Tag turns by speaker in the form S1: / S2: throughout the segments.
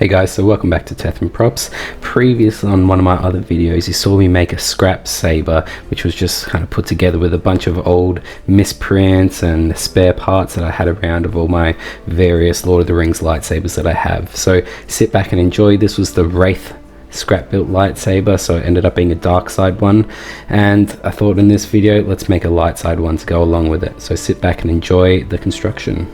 S1: Hey guys, so welcome back to Tethan Props. Previously on one of my other videos you saw me make a scrap saber, which was just kind of put together with a bunch of old misprints and spare parts that I had around of all my various Lord of the Rings lightsabers that I have. So sit back and enjoy. This was the Wraith scrap built lightsaber, so it ended up being a dark side one, and I thought in this video let's make a light side one to go along with it. So sit back and enjoy the construction.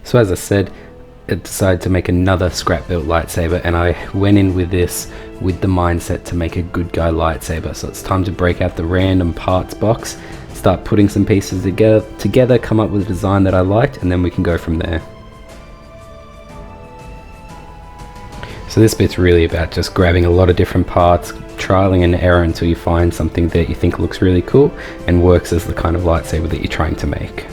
S1: So as I said, I decided to make another scrap built lightsaber, and I went in with this with the mindset to make a good guy lightsaber. So it's time to break out the random parts box, start putting some pieces together, come up with a design that I liked, and then we can go from there. So this bit's really about just grabbing a lot of different parts, trialing and error until you find something that you think looks really cool and works as the kind of lightsaber that you're trying to make.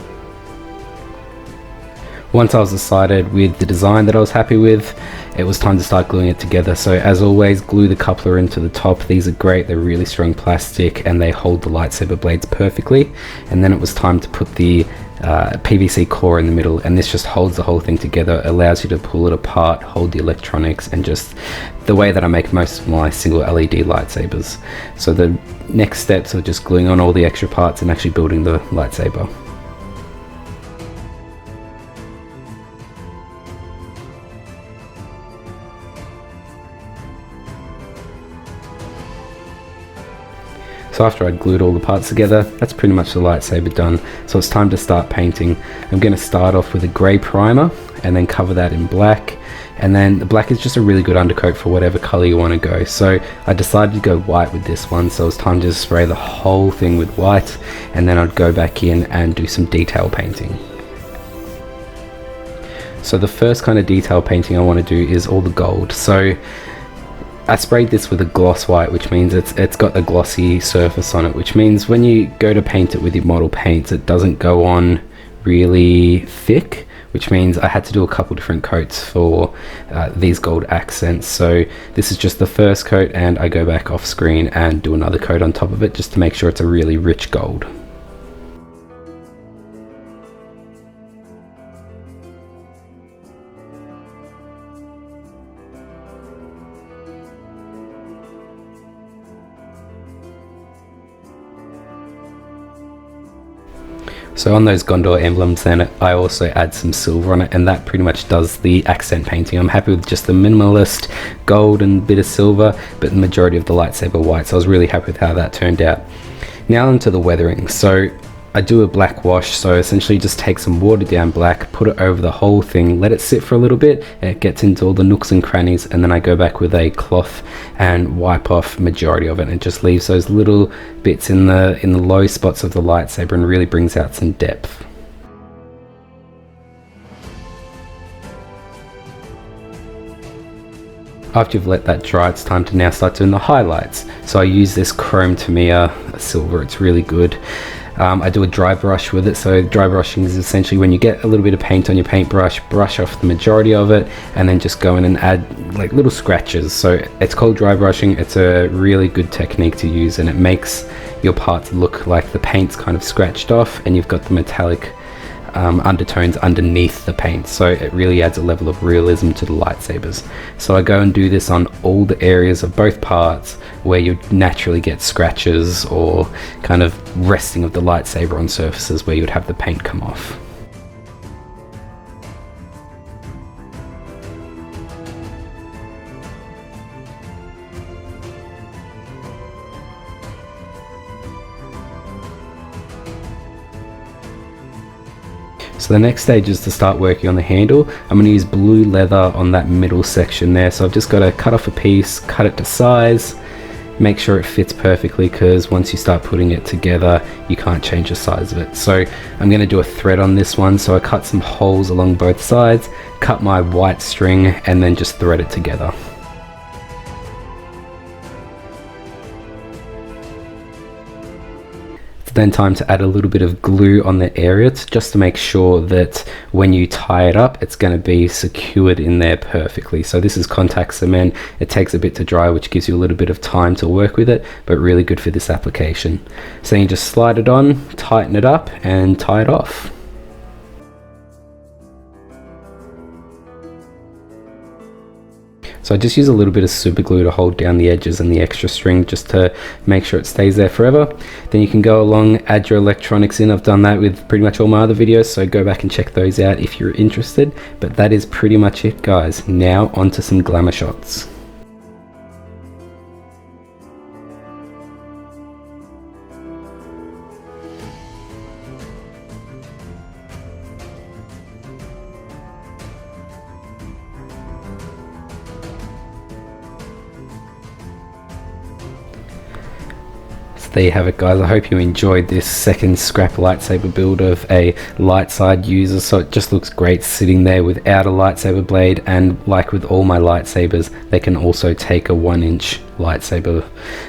S1: Once I was decided with the design that I was happy with, it was time to start gluing it together. So as always, glue the coupler into the top. These are great, they're really strong plastic and they hold the lightsaber blades perfectly. And then it was time to put the PVC core in the middle, and this just holds the whole thing together, allows you to pull it apart, hold the electronics, and just the way that I make most of my single LED lightsabers. So the next steps are just gluing on all the extra parts and actually building the lightsaber. So after I'd glued all the parts together, that's pretty much the lightsaber done. So it's time to start painting. I'm going to start off with a grey primer and then cover that in black. And then the black is just a really good undercoat for whatever colour you want to go. So I decided to go white with this one, so it's time to just spray the whole thing with white, and then I'd go back in and do some detail painting. So the first kind of detail painting I want to do is all the gold. So I sprayed this with a gloss white, which means it's got a glossy surface on it, which means when you go to paint it with your model paints, it doesn't go on really thick, which means I had to do a couple different coats for these gold accents. So this is just the first coat, and I go back off screen and do another coat on top of it just to make sure it's a really rich gold. So on those Gondor emblems then I also add some silver on it, and that pretty much does the accent painting. I'm happy with just the minimalist gold and bit of silver, but the majority of the lightsaber white, so I was really happy with how that turned out. Now onto the weathering. So I do a black wash, so essentially just take some watered down black, put it over the whole thing, let it sit for a little bit, and it gets into all the nooks and crannies, and then I go back with a cloth and wipe off majority of it, and it just leaves those little bits in the low spots of the lightsaber and really brings out some depth. After you've let that dry, it's time to now start doing the highlights. So I use this chrome Tamiya silver, it's really good. I do a dry brush with it. So dry brushing is essentially when you get a little bit of paint on your paintbrush, brush off the majority of it, and then just go in and add like little scratches. So it's called dry brushing. It's a really good technique to use, and it makes your parts look like the paint's kind of scratched off and you've got the metallic undertones underneath the paint, so it really adds a level of realism to the lightsabers. So I go and do this on all the areas of both parts where you naturally get scratches or kind of resting of the lightsaber on surfaces where you would have the paint come off. So the next stage is to start working on the handle. I'm going to use blue leather on that middle section there. So I've just got to cut off a piece, cut it to size, Make sure it fits perfectly, because once you start putting it together you can't change the size of it. So I'm going to do a thread on this one, so I cut some holes along both sides, cut my white string, and then just thread it together. Then time to add a little bit of glue on the area just to make sure that when you tie it up it's going to be secured in there perfectly. So this is contact cement. It takes a bit to dry, which gives you a little bit of time to work with it, but really good for this application. So you just slide it on, tighten it up, and tie it off. So I just use a little bit of super glue to hold down the edges and the extra string just to make sure it stays there forever. Then you can go along, add your electronics in. I've done that with pretty much all my other videos, so go back and check those out if you're interested. But that is pretty much it, guys. Now onto some glamour shots. There you have it, guys. I hope you enjoyed this second scrap lightsaber build of a light side user. So it just looks great sitting there without a lightsaber blade, and like with all my lightsabers, they can also take a 1-inch lightsaber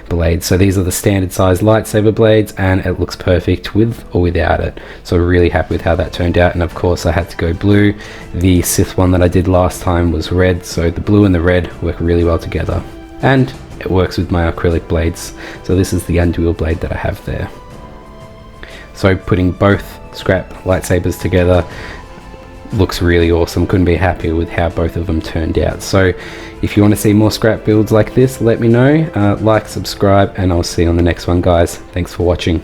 S1: blade. So these are the standard size lightsaber blades, and it looks perfect with or without it. So really happy with how that turned out. And of course I had to go blue. The Sith one that I did last time was red, so the blue and the red work really well together. And it works with my acrylic blades. So this is the undual blade that I have there. So putting both scrap lightsabers together looks really awesome. Couldn't be happier with how both of them turned out. So if you want to see more scrap builds like this, let me know. Like, subscribe, and I'll see you on the next one, guys. Thanks for watching.